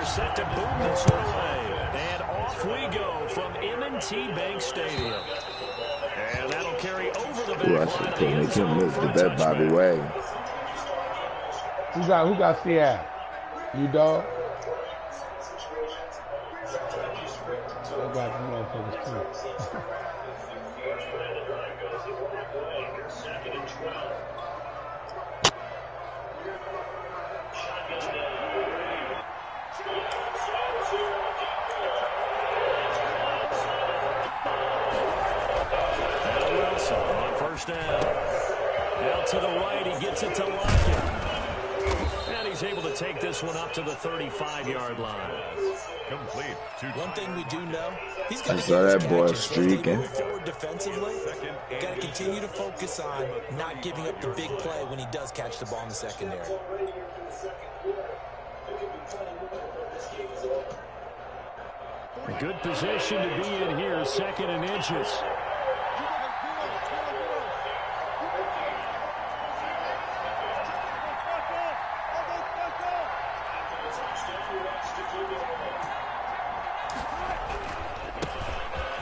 They're set to boom this one away. And off we go from M&T Bank Stadium. And that'll carry over the back line of the end zone for a touchback. Bobby Way. Who got Seattle? You dog? I got the motherfuckers too. Wilson on first down. Out to the right, he gets it to Lockett. And he's able to take this one up to the 35-yard line. Complete. One thing we do know, he's going I to saw that boy streaking. Forward defensively, got to continue to focus on not giving up the big play when he does catch the ball in the secondary. A good position to be in here, 2nd and inches.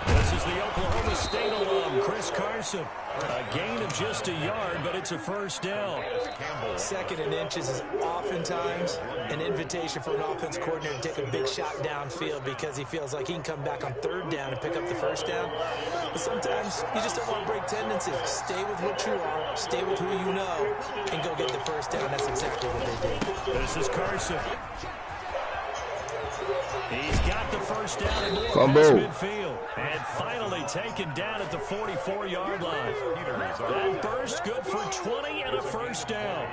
This is the Oklahoma State alum, Chris Carson. A gain of just a yard, but it's a first down. 2nd and inches is oftentimes an invitation for an offense coordinator to take a big shot downfield because he feels like he can come back on 3rd down and pick up the first down. But sometimes you just don't want to break tendencies. Stay with what you are, stay with who you know, and go get the first down. That's exactly what they did. This is Carson. He's got the first down and more Fumble. past midfield. And finally taken down at the 44-yard line. That burst good for 20 and a first down.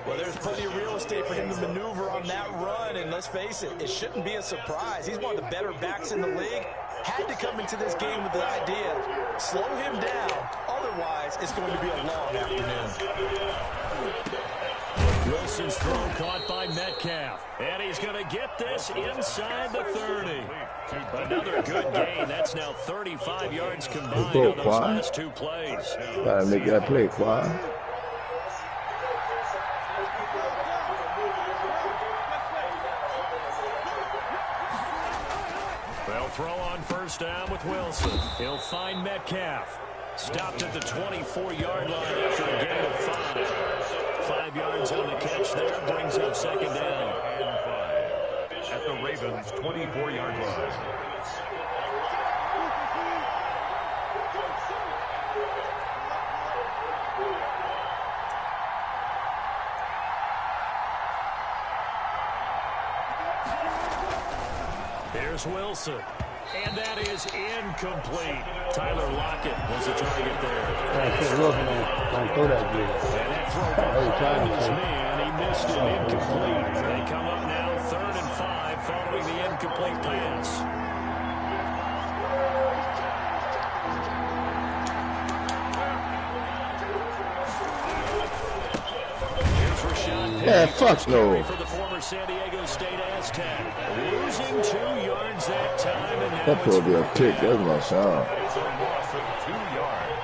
Well, there's plenty of real estate for him to maneuver on that run. And let's face it, it shouldn't be a surprise. He's one of the better backs in the league. Had to come into this game with the idea, slow him down. Otherwise, it's going to be a long afternoon. Wilson's throw caught by Metcalf. And he's going to get this inside the 30. Another good gain. That's now 35 yards combined on those last 2 plays. Gotta make that play, Quad. They'll throw on first down with Wilson. He'll find Metcalf. Stopped at the 24-yard line after a gain of 5. 5 yards on the catch there, brings up 2nd down. And 5 at the Ravens' 24-yard line. Here's Wilson. And that is incomplete. Tyler Lockett was the target there. Don't throw that good. And that throw behind his man. He missed it. Incomplete. They come up now 3rd and 5 following the incomplete pass. Here's Rashad Penny. Yeah, fuck no. For the former San Diego State Aztec. Losing 2 yards that time. And now That probably be a pick. That's my sound. It's a loss of 2 yards.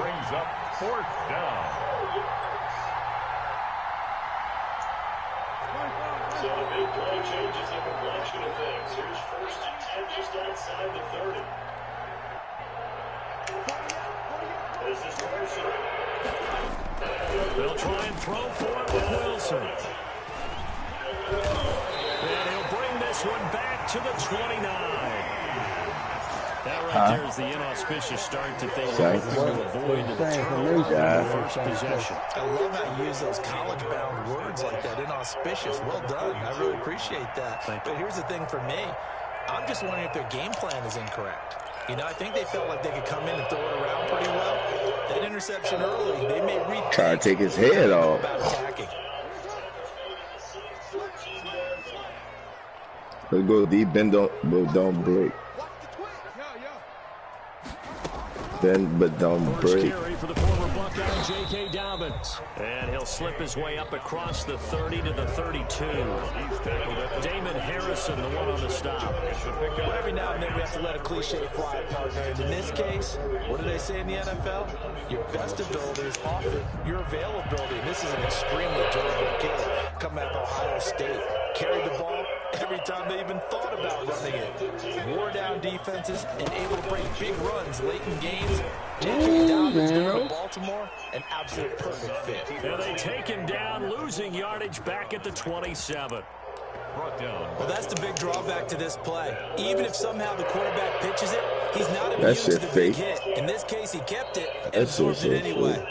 Brings up 4th down. So the big play changes the complexion of things. Here's 1st and 10 just outside the 30. This is Wilson. They'll try and throw for it with Wilson. And he'll bring this one back to the 29. That right there is the inauspicious start that they were hoping to avoid to the turnover in the first possession. I love how you use those college-bound words like that, inauspicious. Well done. I really appreciate that. But here's the thing for me. I'm just wondering if their game plan is incorrect. You know, I think they felt like they could come in and throw it around pretty well. That interception early, they may rethink. Try to take his head off. About attacking. Let's go deep, bend don't break. Bend but don't break. First carry for the former Buckeye, J.K. Dobbins. And he'll slip his way up across the 30 to the 32. Damon Harrison, the one on the stop. Well, every now and then we have to let a cliche fly, partner. And in this case, what do they say in the NFL? Your best ability is often your availability. And this is an extremely durable kid coming out of Ohio State. Carried the ball every time they even thought about running it. Wore down defenses and able to break big runs late in games. Taking down to Baltimore, an absolute perfect fit. And they take him down, losing yardage back at the 27. Brought down. Well, that's the big drawback to this play. Even if somehow the quarterback pitches it, he's not immune to the big hit. In this case, he kept it and absorbed it anyway.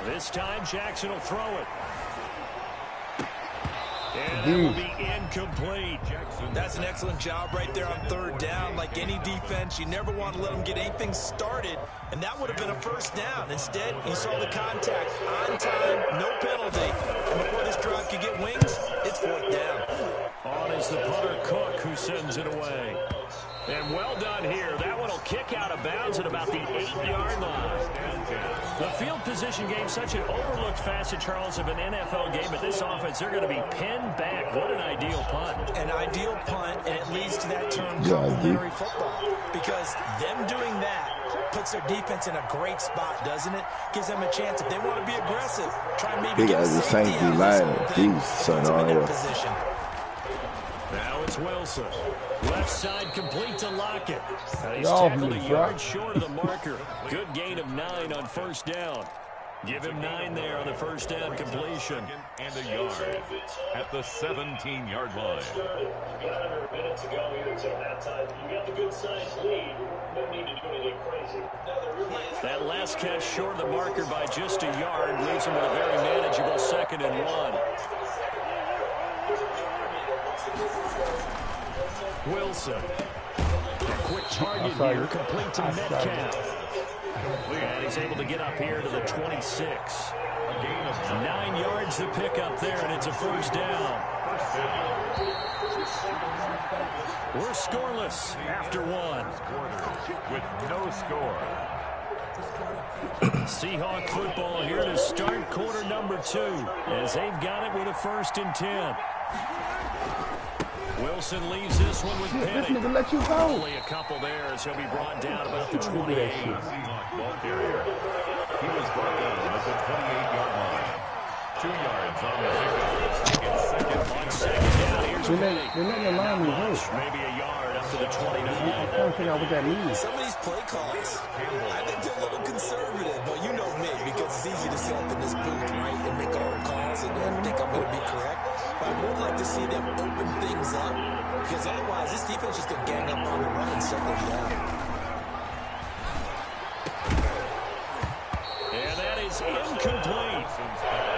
This time, Jackson will throw it. And that will be incomplete. That's an excellent job right there on third down. Like any defense, you never want to let them get anything started, and that would have been a first down. Instead, you saw the contact on time, no penalty, and before this drive could get wings, it's fourth down. On is the punter Cook, who sends it away. And well done here. That one will kick out of bounds at about the 8-yard line. The field position game, such an overlooked facet, Charles, of an NFL game. But this offense, they're going to be pinned back. What an ideal punt. An ideal punt, and it leads to that term complementary football. Because them doing that puts their defense in a great spot, doesn't it? Gives them a chance if they want to be aggressive. Try and maybe get a safety out of this thing. Puts them in that position. Now it's Wilson. Left side complete to Lockett. He's tackled a yard short of the marker. Good gain of 9 on first down. Give him 9 there on the first down completion. And a yard at the 17-yard line. We got under a minute to go here until that time. You got the good sized lead. No need to do anything crazy. That last catch short of the marker by just a yard leaves him with a very manageable 2nd and 1. Wilson. A quick target here, complete to Metcalf. And he's able to get up here to the 26. 9 yards to pick up there, and it's a first down. We're scoreless after 1. With no score. Seahawk football here to start quarter number 2, as they've got it with a 1st and 10. Wilson leaves this one with Penny. Let you go. Only a couple there as he'll be brought down about the 28. Seahawk ball carrier. He was brought down at the 28-yard line. 2 yards on the pickup. On second down, here's Penny. They're letting the line move. Maybe a yard up to the 29. I'm trying to figure out what that means. Some of these play calls, I think they're a little conservative, but you know me, because it's easy to sit up in this booth, right, and make all the calls and think I'm going to be correct. But I would like to see them open things up, because otherwise this defense is going to gang up on the run and shut them down. And that is incomplete.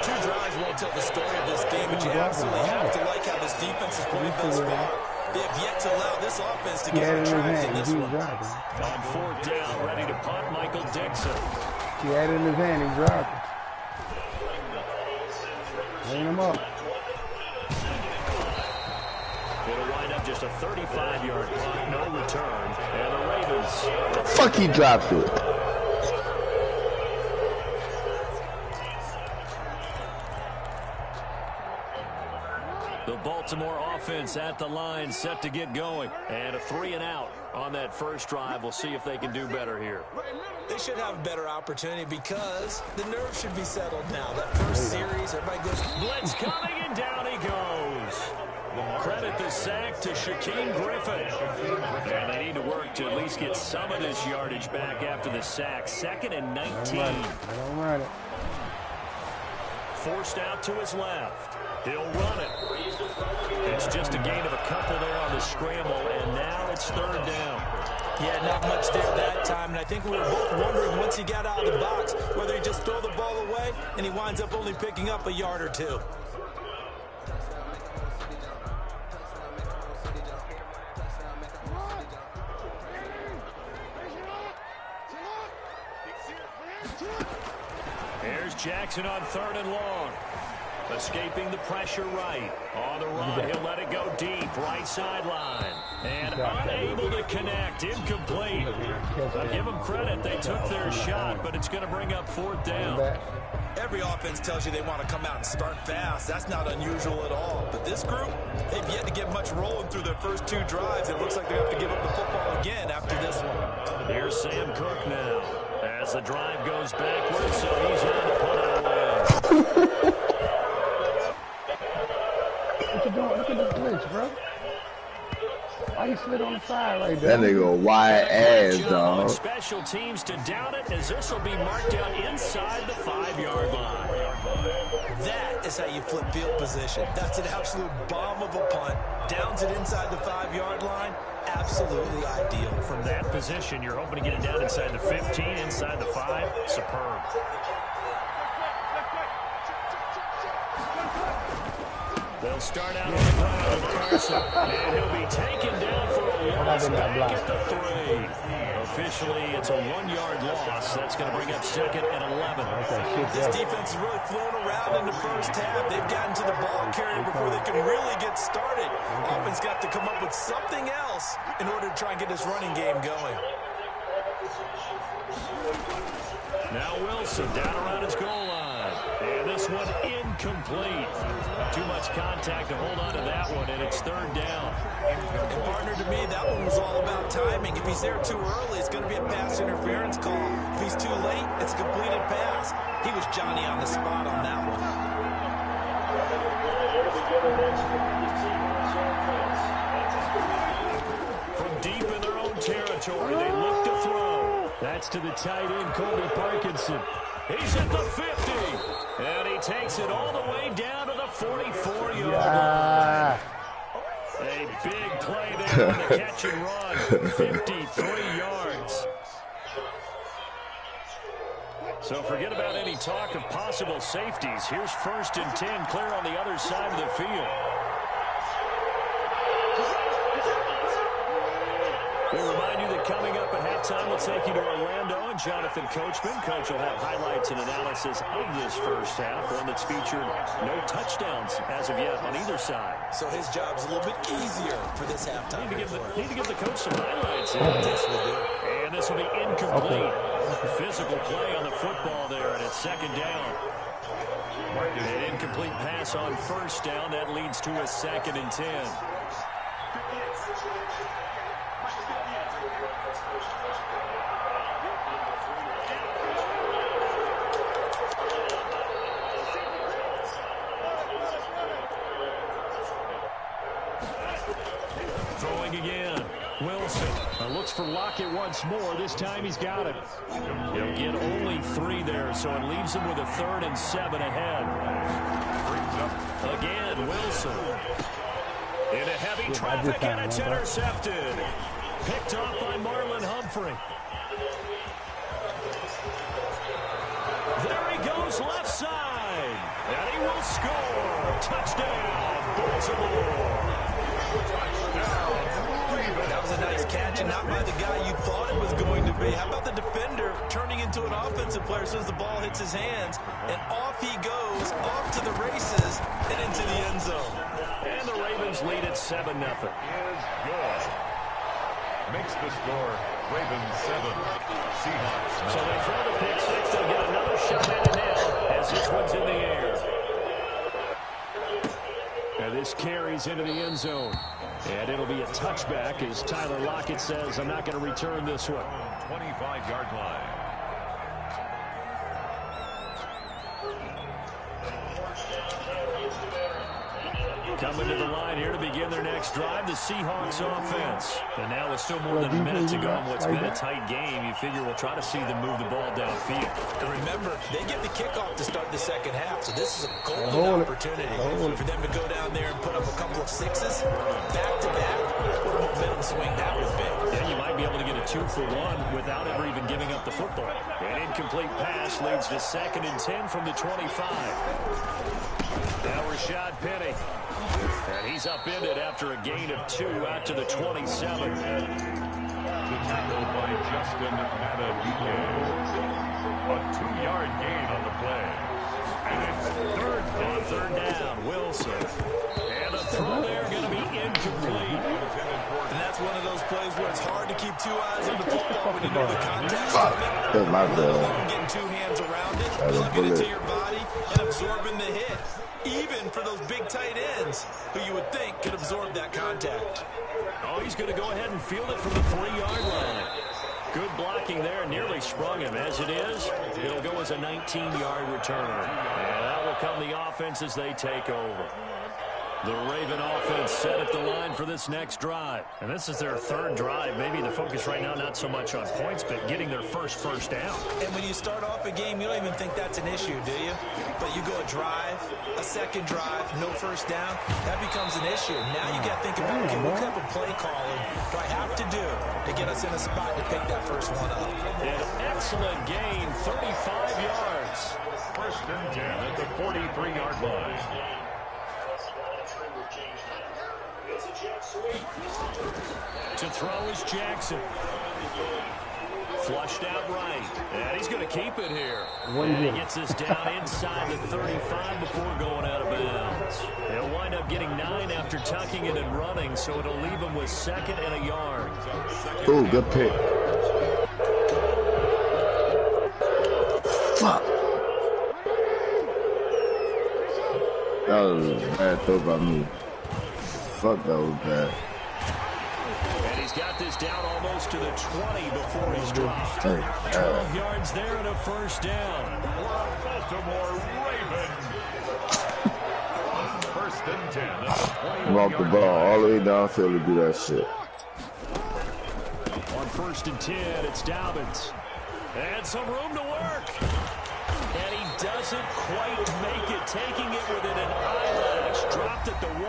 2 drives won't tell the story of this game, but you absolutely have to like how this defense has played thus far. They have yet to allow this offense to get on track in this one. On 4th down, ready to punt, Michael Dixon. He had it in his hand. He's driving. Bring him up. It'll wind up just a 35-yard punt, no return. And the Ravens. Fuck, he dropped it. The Baltimore offense at the line, set to get going. And a 3 and out on that first drive. We'll see if they can do better here. They should have a better opportunity because the nerves should be settled now. That first series, everybody goes, blitz coming, and down he goes. Credit the sack to Shaquem Griffin. And they need to work to at least get some of this yardage back after the sack. 2nd and 19. Don't run it. Forced out to his left. He'll run it. It's just a gain of a couple there on the scramble, and now it's 3rd down. Yeah, not much there that time, and I think we were both wondering once he got out of the box whether he just throw the ball away, and he winds up only picking up a yard or 2. Here's Jackson on 3rd and long. Escaping the pressure right. On the run, he'll let it go deep. Right sideline. And unable to connect. Incomplete. I'll give them credit. They took their shot, but it's going to bring up 4th down. Every offense tells you they want to come out and start fast. That's not unusual at all. But this group, they've yet to get much rolling through their first 2 drives. It looks like they have to give up the football again after this one. Here's Sam Cook now. As the drive goes backwards, so he's on to put it away. What you doing? Look at this glitch, bro. Why you slid on the side right there? That nigga wide ass, On dog. special teams to down it, as this will be marked out inside the 5-yard line. That is how you flip field position. That's an absolute bomb of a punt. Downs it inside the 5-yard line. Absolutely ideal. From that position, you're hoping to get it down inside the 15, inside the 5. Superb. They'll start out on the ground with Carson, and he'll be taken down for a loss back at the 3. Officially, it's a 1-yard loss. That's going to bring up second and 11. This defense has really flown around in the first half. They've gotten to the ball carrier before they can really get started. Offense got to come up with something else in order to try and get this running game going. Now Wilson down around his goal line. And this one incomplete. Too much contact to hold on to that one, and it's third down. And partner, to me, that one was all about timing. If he's there too early, it's going to be a pass interference call. If he's too late, it's a completed pass. He was Johnny on the spot on that one. From deep in their own territory, they look to throw. That's to the tight end, Colby Parkinson. He's at the 50, and he takes it all the way down to the 44-yard line. A big play there on the catch and run, 53 yards. So forget about any talk of possible safeties. Here's 1st and 10, clear on the other side of the field. We remind you that coming up at halftime, we'll take you to Orlando and Jonathan Coachman. Coach will have highlights and analysis of this first half, one that's featured no touchdowns as of yet on either side. So his job's a little bit easier for this halftime. Need to give the coach some highlights here. Yes, we do. And this will be incomplete. Physical play on the football there, and it's second down. An incomplete pass on first down. That leads to a 2nd and 10. Throwing again. Wilson looks for Lockett once more. This time he's got it. He'll get only 3 there, so it leaves him with a 3rd and 7 ahead. Again, Wilson. Into heavy traffic, and it's intercepted. Picked off by Marlon Humphrey. There he goes, left side. And he will score. Touchdown, Baltimore. That was a nice catch, and not by the guy you thought it was going to be. How about the defender turning into an offensive player as soon as the ball hits his hands, and off he goes, off to the races, and into the end zone. And the Ravens lead at 7-0. Is good. Makes the score Ravens 7, Seahawks 9. So they throw the pick six. They'll get another shot at it now as this one's in the air. And this carries into the end zone. And it'll be a touchback as Tyler Lockett says, I'm not going to return this one. 25-yard line. Coming to the line here to begin their next drive, the Seahawks offense. And now with still more than a minute to go in what's been a tight game, you figure we'll try to see them move the ball downfield. And remember, they get the kickoff to start the second half, so this is a golden opportunity for them to go down there and put up a couple of sixes back-to-back. What a momentum swing that would be. Yeah, you might be able to get a 2-for-1 without ever even giving up the football. An incomplete pass leads to 2nd and 10 from the 25. Now Rashad Penny. And he's upended after a gain of 2 out to the 27. The tackle by Justin Madubuike. A 2-yard gain on the play. And it's third down, Wilson. And the throw there going to be incomplete. And that's one of those plays where it's hard to keep 2 eyes on the football when you know the contact's coming. That's my bad. Getting 2 hands around it, plugging it to your body, and absorbing the hit. Even for those big tight ends who you would think could absorb that contact. Oh, he's going to go ahead and field it from the 3-yard line. Good blocking there, nearly sprung him. As it is, it'll go as a 19-yard return. And that will come the offense as they take over. The Raven offense set at the line for this next drive. And this is their third drive. Maybe the focus right now not so much on points, but getting their first down. And when you start off a game, you don't even think that's an issue, do you? But you go a drive, a second drive, no first down, that becomes an issue. Now you got to think about, okay, what type of play calling do I have to do to get us in a spot to pick that first one up? An excellent gain, 35 yards. First and 10 at the 43-yard line. To throw is Jackson. Flushed out right. And he's going to keep it here. And he gets this down inside the 35 before going out of bounds. They'll wind up getting 9 after tucking it and running, so it'll leave him with 2nd and a yard. Ooh, good pick. Fuck. That was a bad throw by me. Fuck, that was bad. And he's got this down almost to the 20 before he's dropped. 12 yards there and a first down. Baltimore Ravens. First and 10 at the 21-yard Walk the ball all the way downfield to do that shit. On 1st and 10, it's Dobbins. And some room to work. And he doesn't quite make it, taking it within an eyelash. Dropped at the 1.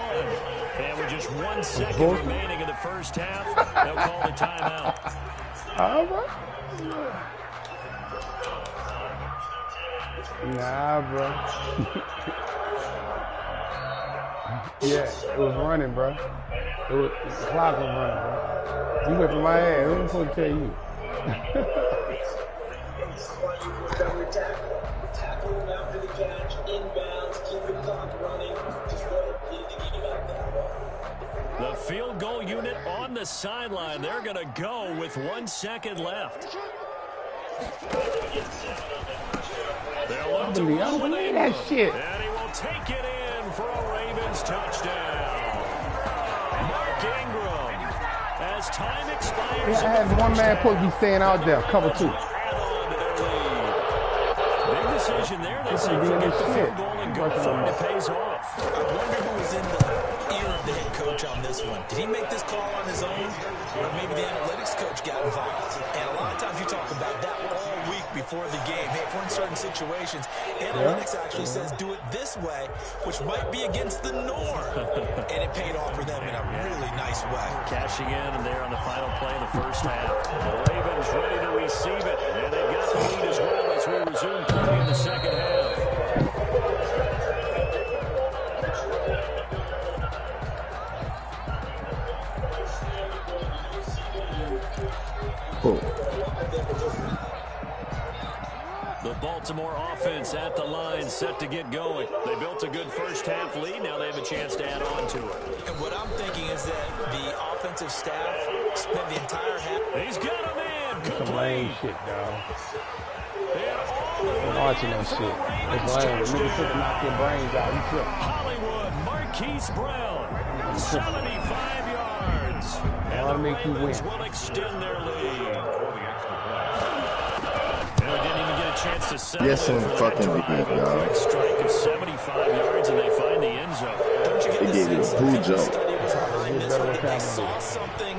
And with just 1 second remaining in the first half, they'll call the timeout. All right. Nah, bro. Yeah, it was running, bro. The clock was running, bro. You went to my ass. What am I supposed to tell you? The field goal unit on the sideline. They're going to go with 1 second left. They'll look to roll it that shit. And he will take it in for a Ravens touchdown. Mark Ingram, as time expires. Yeah, I had one man supposed to be staying out there, cover 2. Big decision there. They say forget the field goal and go for it. It pays off. I wonder who was in the ear of the head coach on this one. Did he make this call on his own? Or maybe the analytics coach got involved? And a lot of times you talk about that all week before the game. Hey, if we're in certain situations, analytics actually says do it this way, which might be against the norm. And it paid off for them in a really nice way. Cashing in and there on the final play of the first half. The Ravens ready to receive it. And they've got the lead as well as we resume play in the second half. Oh. The Baltimore offense at the line, set to get going. They built a good first half lead. Now they have a chance to add on to it. And what I'm thinking is that the offensive staff spent the entire half. He's got him in. Some lame shit, dog. I'm watching that shit. It's lame. Nigga took to knock your brains out. He tripped. Hollywood, Marquise Brown, 75 yards. And the Ravens will extend their lead. They didn't even get a chance to settle Yes, in and for that fucking drive. big, y'all. Quick strike of 75 yards, and they find the end zone. Don't you get They the gave it a sense blue that the jump. study was behind this one, that they saw something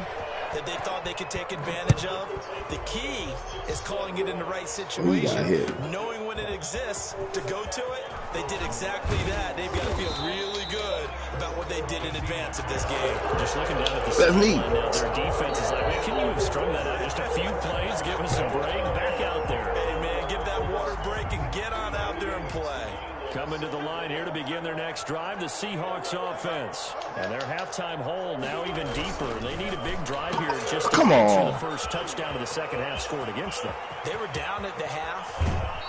that they thought they could take advantage of? The key is calling it in the right situation, knowing when it exists to go to it. They did exactly that. They've got to feel really good about what they did in advance of this game. Just looking down at the That's me. sideline now, their defense is like, man, can you have strung that out just a few plays, give us a break, back out there. Hey, man, give that water break and get on out there and play. Coming to the line here to begin their next drive, the Seahawks offense. And their halftime hole now even deeper. They need a big drive here just to answer the first touchdown of the second half scored against them. They were down at the half.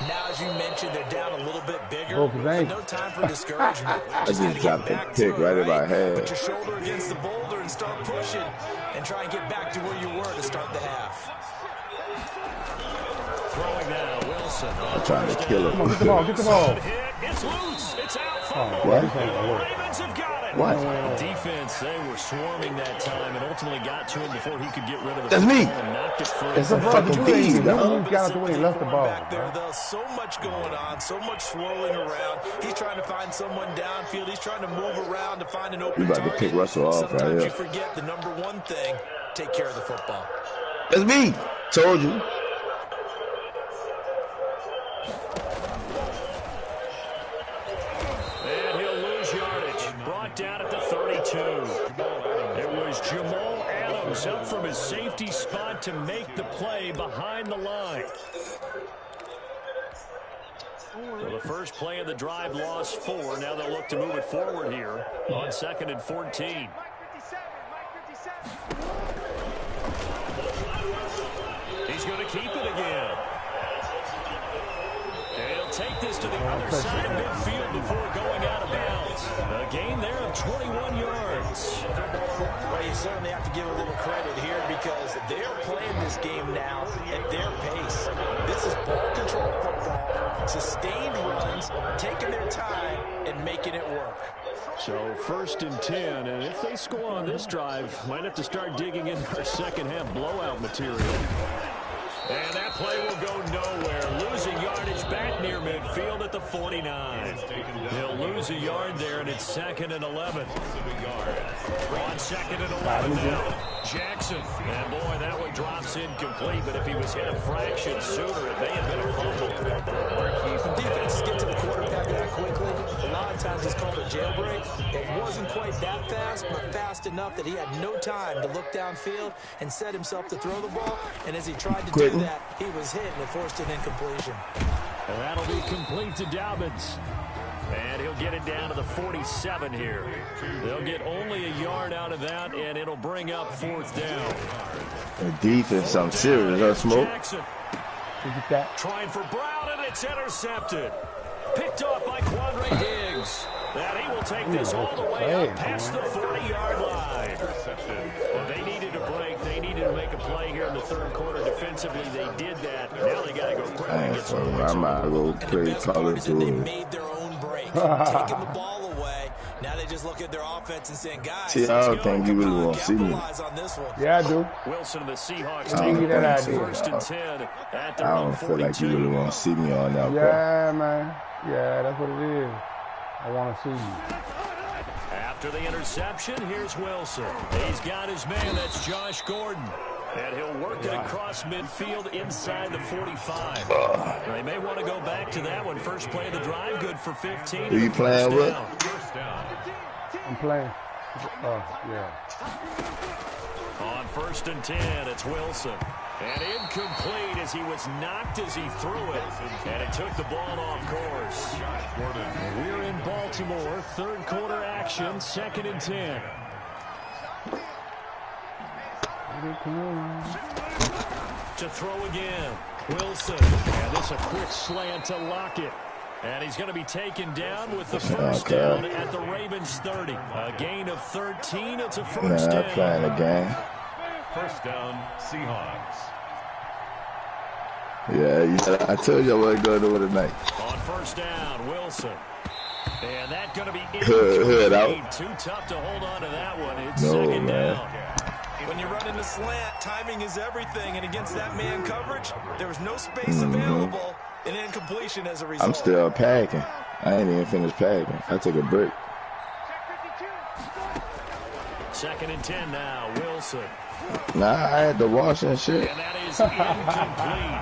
Now, as you mentioned, they're down a little bit bigger. Broke his But ankle. no time for discouragement. I just dropped the pick right in my head. Put your shoulder against the boulder and start pushing and try and get back to where you were to start the half. Throwing now, Wilson. I'm trying to kill him. Come on, get the ball, get the ball. It's loose. It's out. What? The Ravens have got it. What? Defense, they were swarming that time and ultimately got to him before he could get rid of the That's me. ball and knocked it free. It's a fucking thief, dog. He got out the way and left the ball. Back there, though, so much going on, so much swirling around. He's trying to find someone downfield. He's trying to move around to find an open We about to target. pick Russell off right Sometimes here. you forget the number one thing, take care of the football. That's me. Told you. And he'll lose yardage. Brought down at the 32. It was Jamal Adams up from his safety spot to make the play behind the line. So the first play of the drive lost 4. Now they'll look to move it forward here on 2nd and 14. He's going to keep it again. And he'll take this to the other side of midfield before going out of bounds. A gain there of 21 yards. Well, you certainly have to give a little credit here because they're playing this game now at their pace. This is ball control football, sustained runs, taking their time and making it work. So 1st and 10, and if they score on this drive, might have to start digging in our second half blowout material. And that play will go nowhere. Losing yardage back near midfield at the 49. He'll lose a yard there, and it's 2nd and 11. On 2nd and 11 now. Jackson. And boy, that one drops incomplete, but if he was hit a fraction sooner, it may have been a fumble. When defenses get to the quarterback that quickly, a lot of times it's called a jailbreak. It wasn't quite that fast, but fast enough that he had no time to look downfield and set himself to throw the ball. And as he tried to do that, he was hit and it forced an incompletion. And that'll be complete to Dobbins. And he'll get it down to the 47 here. They'll get only a yard out of that, and it'll bring up 4th down. The defense, something serious, huh, Smoke? Jackson. Trying for Brown, and it's intercepted. Picked off by Quandre Diggs. And he will take this all the way up past the 40-yard line. Well, they needed a break. They needed to make a play here in the 3rd quarter. Defensively, they did that. Now they got to go quickly and get some points. I might go play Call of They Duty. made their own break, taking the ball away. Now they just look at their offense and saying, guys, See, I don't think you really want to see me. capitalize on this one. Yeah, I do. Wilson and the Seahawks I take don't that think idea. so. 1st and 10 at their I own don't feel like you 42. really want to see me on that, bro. Yeah, man. Yeah, that's what it is. I want to see you. After the interception, here's Wilson. He's got his man. That's Josh Gordon. And he'll work it across midfield inside the 45. They may want to go back to that one. First play of the drive, good for 15. Who you playing with? I'm playing. Yeah. On 1st and 10, it's Wilson. And incomplete as he was knocked as he threw it. And it took the ball off course. We're in Baltimore. 3rd quarter action. 2nd and 10. To throw again. Wilson. And this a quick slant to Lockett. And he's going to be taken down with the first down at the Ravens 30. A gain of 13. It's a first down. Not playing the game. First down, Seahawks. Yeah, I told you I wasn't going to do it tonight. On 1st down, Wilson. And that's going to be Hood out. incomplete. Too tough to hold on to that one. It's No, 2nd man. down. When you're running the slant, timing is everything. And against that man coverage, there was no space available. An incompletion as a result. I'm still packing. I ain't even finished packing. I took a break. 2nd and 10 now, Wilson. Nah, I had to wash and shit. And that is incomplete.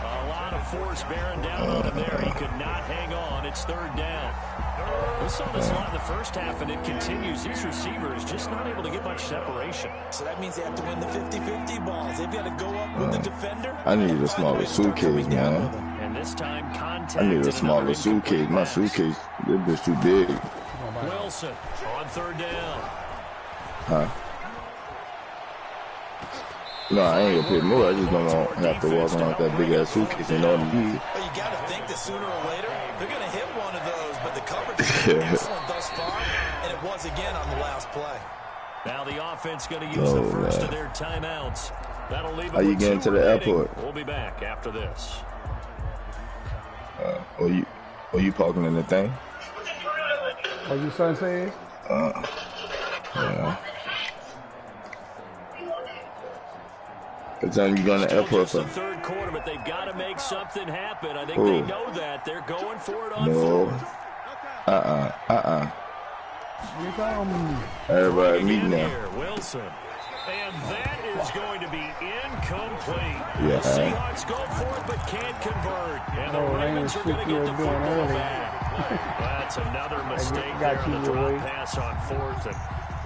A lot of force bearing down on him there. He could not hang on. It's 3rd down. We saw this a lot in the first half, and it continues. These receivers just not able to get much separation. So that means they have to win the 50-50 balls. They've got to go up with the defender. I need a smaller suitcase, man. And this time, contact. I need a smaller suitcase. My suitcase, this bitch too big. Wilson on 3rd down. Huh? No, I ain't gonna put more. I just don't want to have to walk around with that big ass suitcase and all the need. But you got to think that sooner or later, they're going to hit one of those. But the coverage has been excellent thus far, and it was again on the last play. Now the offense going to use the first of their timeouts. That'll leave How you getting to the airport? We'll be back after this. Or you parking in the thing? What your son said? Yeah. What time you going to airport for? The third quarter, but they've got to make something happen. I think they know that. They're going for it on fourth. Everybody meeting there. Wilson. And that is going to be incomplete. Yeah. The Seahawks go for it, but can't convert. And the Ravens are going to get the football back. That's another mistake there on the drop pass on fourth. And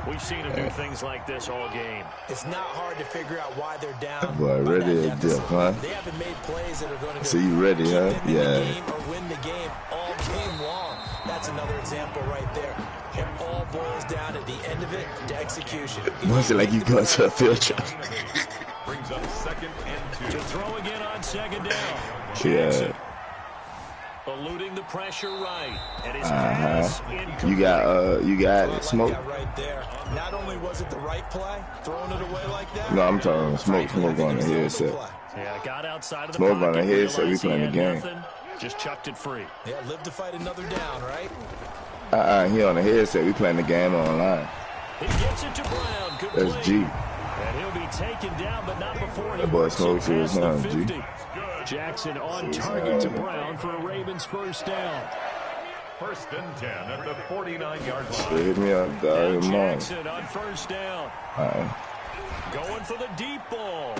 we've seen them do things like this all game. It's not hard to figure out why they're down. Boy, ready to dip, huh? They haven't made plays that are going to so you ready, huh? Yeah. or win the game all game long. That's another example right there. It all boils down at the end of it to execution. Was it like you got to a field trip? Brings up 2nd and 2. To throw again on 2nd down. Yeah. Eluding the pressure right. And his pass incomplete. You got it. Smoke. Right there. Not only was it the right play, throwing it away like that. No, I'm talking smoke on the headset. Yeah, got outside of the smoke pocket, on the headset. We playing the game. Nothing, just chucked it free. Yeah, live to fight another down, right? He on the headset. We playing the game online. He gets it to Brown. Complete. That's G. And he'll be taken down, but not before he that boy smokes to his son, G. Jackson on target to Brown for a Ravens first down. 1st and 10 at the 49-yard line. Hit me up, dog. Jackson on first down. Going for the deep ball.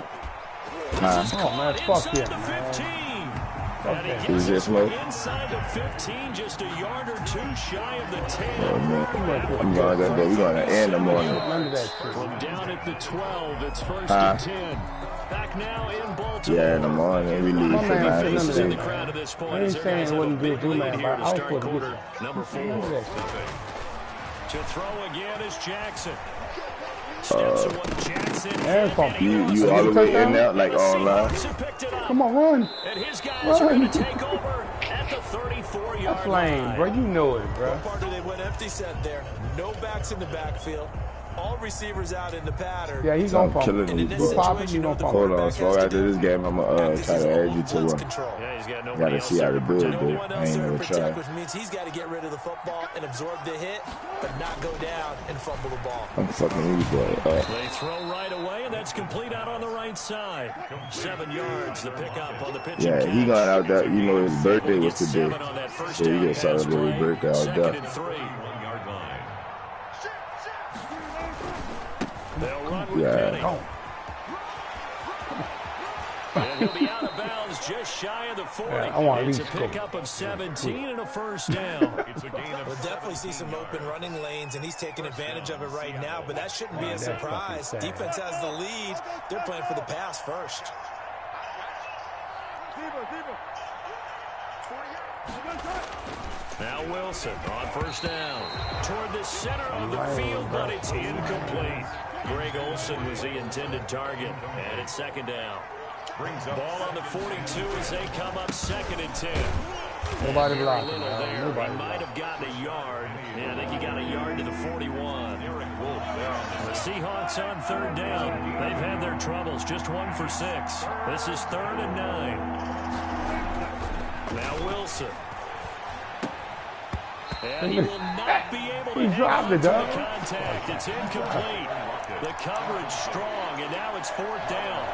This is caught inside the 15. And he gets it inside the 15, just a yard or two shy of the 10. Oh, man. I'm going to go. We're going to end the morning. From down at the 12, it's 1st and 10. Back now in Baltimore. Yeah, in the morning. We leave for 9 in the crowd at this point. I ain't saying it wasn't good, man, but I was supposed to get number 4. To throw again is Jackson. Steps away, Jackson. You all the way in there, like online. Come on, run. And his guys are going to take over at the 34-yard That's lame, bro. You know it, bro. Part of they went empty set there. No backs in the backfield. All receivers out in the pattern. Yeah, he's gonna killing me, bro. Hold on, so after this game, I'm gonna try to add you to one. Yeah, he's got gotta see how to do it, dude. I ain't gonna try. Which means he's got to get rid of the football and absorb the hit, but not go down and fumble the ball. I'm fucking you, boy. They throw right away, and that's complete out on the right side. 7 yards, the pickup on the pitch. Yeah, he got out there. You know his birthday was today, so he gets celebrated his birthday out there. They'll run with Yeah. And he'll be out of bounds just shy of the 40. It's a pickup of 17 and a first down. We'll definitely see some open running lanes, and he's taking advantage of it right now, but that shouldn't be a surprise. Defense has the lead. They're playing for the pass first. Now Wilson on first down. Toward the center of the field, but it's incomplete. Greg Olsen was the intended target, and it's 2nd down. Ball on the 42 as they come up 2nd and 10. Nobody blocked. Nobody. He might have gotten a yard. Yeah, I think he got a yard to the 41. The Seahawks on 3rd down. They've had their troubles. Just 1 for 6. This is 3rd and 9. Now Wilson. And he will not be able to hang on to the contact. It's incomplete. The coverage strong, and now it's 4th down.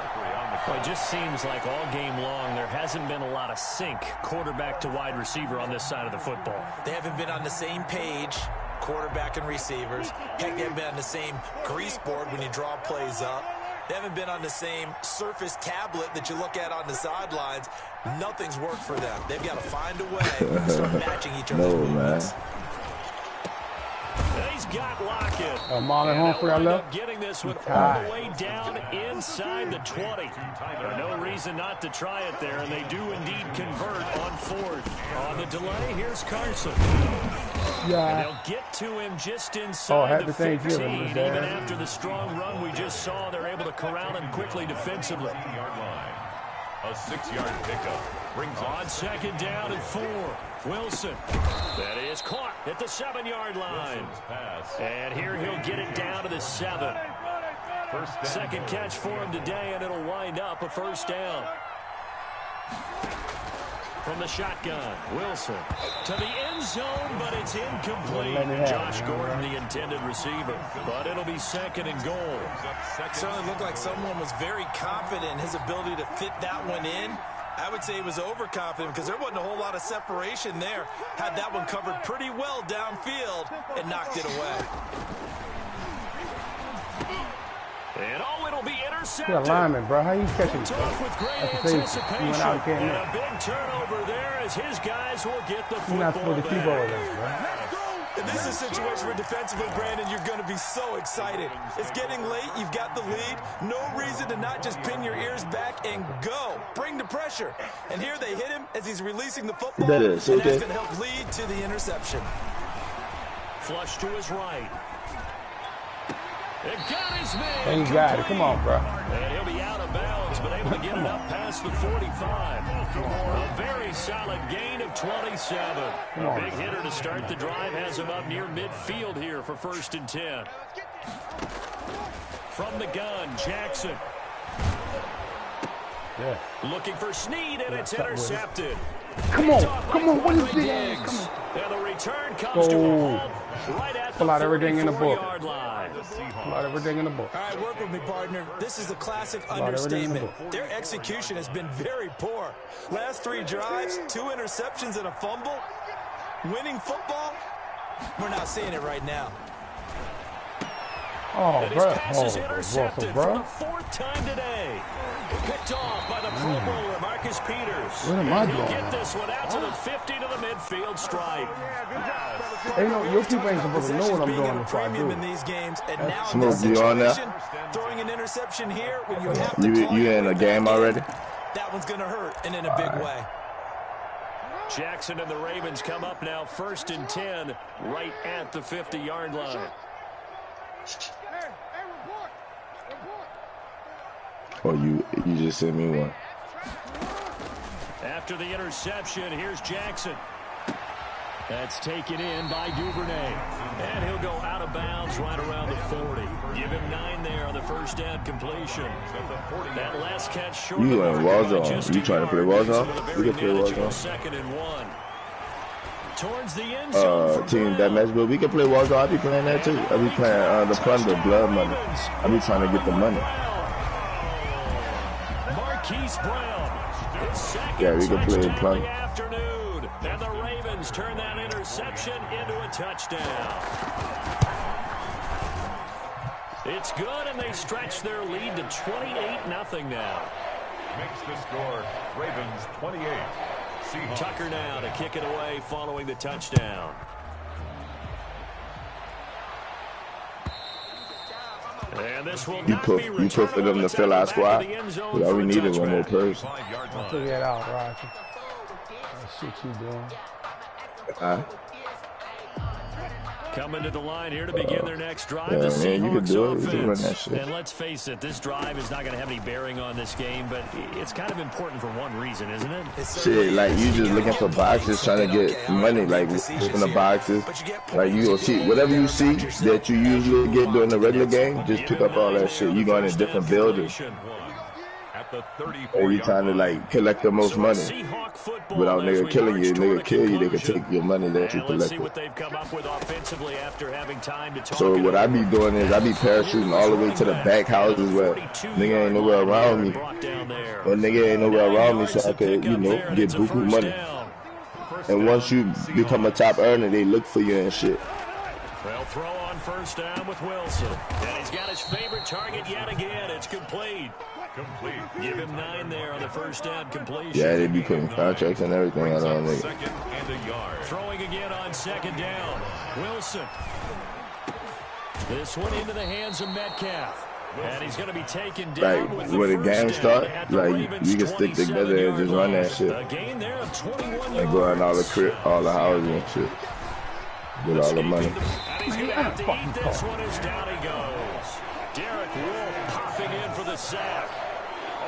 Well, it just seems like all game long there hasn't been a lot of sync quarterback to wide receiver on this side of the football. They haven't been on the same page, quarterback and receivers. Heck, they haven't been on the same grease board when you draw plays up. They haven't been on the same surface tablet that you look at on the sidelines. Nothing's worked for them. They've got to find a way to start matching each other's movements. He's got Lockett. Humphrey, I love. Getting this one all the way down inside the 20. No reason not to try it there, and they do indeed convert on 4th. On the delay, here's Carson. Yeah. And they'll get to him just inside the 15. Even after the strong run we just saw, they're able to corral him quickly defensively. A 6-yard pickup brings on 2nd down and 4. Wilson. That is caught at the 7-yard line. And here he'll get it down to the 7. 2nd catch for him today, and it'll wind up a first down. from the shotgun. Wilson to the end zone, but it's incomplete. Josh Gordon, the intended receiver, but it'll be second and goal. It certainly looked like someone was very confident in his ability to fit that one in. I would say he was overconfident because there wasn't a whole lot of separation there. Had that one covered pretty well downfield and knocked it away. And it'll be intercepted. You're a lineman, bro. How you catching it, bro? With great anticipation. And a big turnover there as his guys will get the football. You're not supposed to keep over this, bro. And this is a situation where defensively, Brandon, you're going to be so excited. It's getting late. You've got the lead. No reason to not just pin your ears back and go. Bring the pressure. And here they hit him as he's releasing the football. And that's going to help lead to the interception. Flush to his right. It got his man. And he got it. Come on, bro. And he'll be out of bounds, but able to get it up past the 45. A very solid gain of 27. A big hitter to start the drive has him up near midfield here for 1st and 10. From the gun, Jackson. Yeah. Looking for Snead, and it's intercepted. Come on. What is this? Come on. And the return comes to a halt right at the 44-yard line. Pull out everything in the book. All right, work with me, partner. This is a classic understatement. Their execution has been very poor. Last 3 drives, 2 interceptions and a fumble. Winning football, we're not seeing it right now. Oh, bro. Intercepted for the 4th time today. Picked off by the Pro Bowler, Marcus Peters. What am I doing? He'll get this one out to the 50 to the midfield stripe. Hey, no, your people ain't supposed to know what I'm doing before I do it. In these games, and now Smoke, you on there? Throwing an interception here when you have to You in a game already? That one's going to hurt, and in a big way. Jackson and the Ravens come up now 1st and 10 right at the 50-yard line. Oh, you just sent me one. After the interception, here's Jackson. That's taken in by Duvernay. And he'll go out of bounds right around the 40. Give him 9 there on the 1st down completion. That last catch short. You in Warzone? You trying to play Warzone? We can play Warzone. 2nd and 1. Towards the end zone team deathmatch, but we can play Warzone. I'll be playing that too. I'll be playing the Plunder, Blood Money. I'll be trying to get the money. Marquise Brown. Yeah, we can play Plunder. Afternoon. And the Ravens turn that interception into a touchdown. It's good, and they stretch their lead to 28-0 now. Makes the score Ravens 28. Tucker now to kick it away following the touchdown. And this will You put for them to fill our squad. But all we need is one more person. I'll figure it out, Roger. That shit you doing. Coming to the line here to begin their next drive. Yeah, the man, you can Seahawks do it. You can run that offense. shit. And let's face it, this drive is not going to have any bearing on this game, but it's kind of important for one reason, isn't it? Shit, like you just looking for boxes, trying to get money, like open the boxes. Like you gonna see whatever you see that you usually get during the regular game, just pick up all that shit. You going in different buildings. Or you trying to like collect the most money without nigga killing you. Nigga kill you, they can take your money that you collected. So what I be doing is I be parachuting all the way to the back houses where nigga ain't nowhere around me. Or nigga ain't nowhere around me, so I could, you know, get buku money. And once you become a top earner, they look for you and shit. They'll throw on 1st down with Wilson. And he's got his favorite target yet again. It's complete. Give him 9 there on the 1st down completion. Yeah, they be putting contracts and everything out on it. Throwing again on 2nd down. Wilson. This one into the hands of Metcalf. And he's going to be taken down like when the game start, like you can stick together and just run that shit. And go out all the houses and shit. With all the money. And he's going to have to eat this one as down he goes. Derek Wolfe popping in for the sack.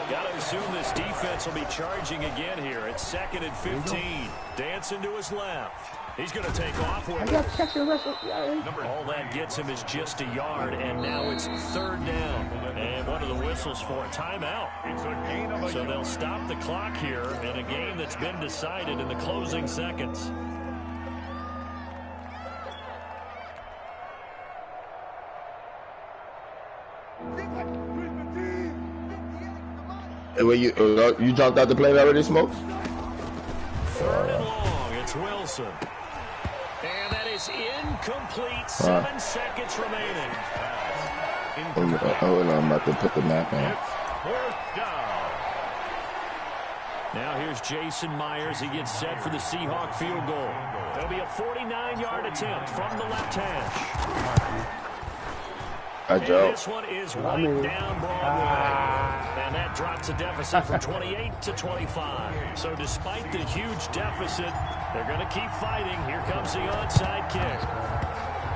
Got to assume this defense will be charging again here. It's 2nd and 15. Dancing to his left. He's going to take off with it. All that gets him is just a yard, and now it's 3rd down. And one of the whistles for a timeout. So they'll stop the clock here in a game that's been decided in the closing seconds. When you jumped out the plane already, Smoke? 3rd and long. It's Wilson. And that is incomplete. 7 seconds remaining. Oh, I'm about to put the map on. Now here's Jason Myers. He gets set for the Seahawk field goal. It'll be a 49-yard attempt from the left hash. And this one is right down Broadway. And that drops a deficit from 28 to 25. So despite the huge deficit, they're going to keep fighting. Here comes the onside kick.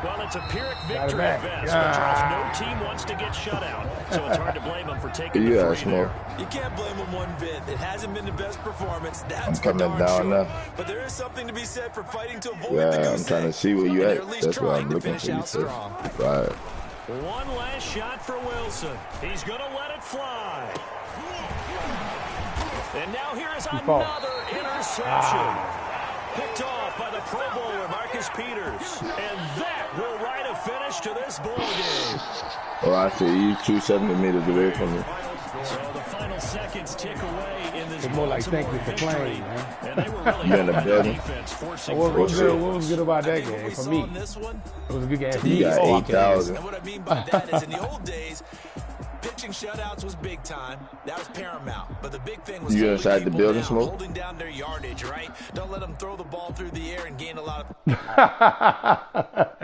Well, it's a Pyrrhic victory at best, but Charles, no team wants to get shut out. So it's hard to blame them for taking the three there. You can't blame them one bit. It hasn't been the best performance. That's I'm coming down now. But there is something to be said for fighting to avoid the goose egg. I'm trying to see where you at. That's what I'm looking for. Right. One last shot for Wilson. He's going to let it fly. And now here is another interception. Picked off by the Pro Bowler, Marcus Peters. And that will write a finish to this ball game. Oh, I see. He's 270 meters away from me. So the final seconds tick away in this it's more like thank you for playing, man. And they were really in the building. What was good about that game for me? It was a good game. You got 8,000. And what I mean by that is in the old days, pitching shutouts was big time. That was paramount. But the big thing was you inside the building, Smoke? Holding down their yardage, right? Don't let them throw the ball through the air and gain a lot of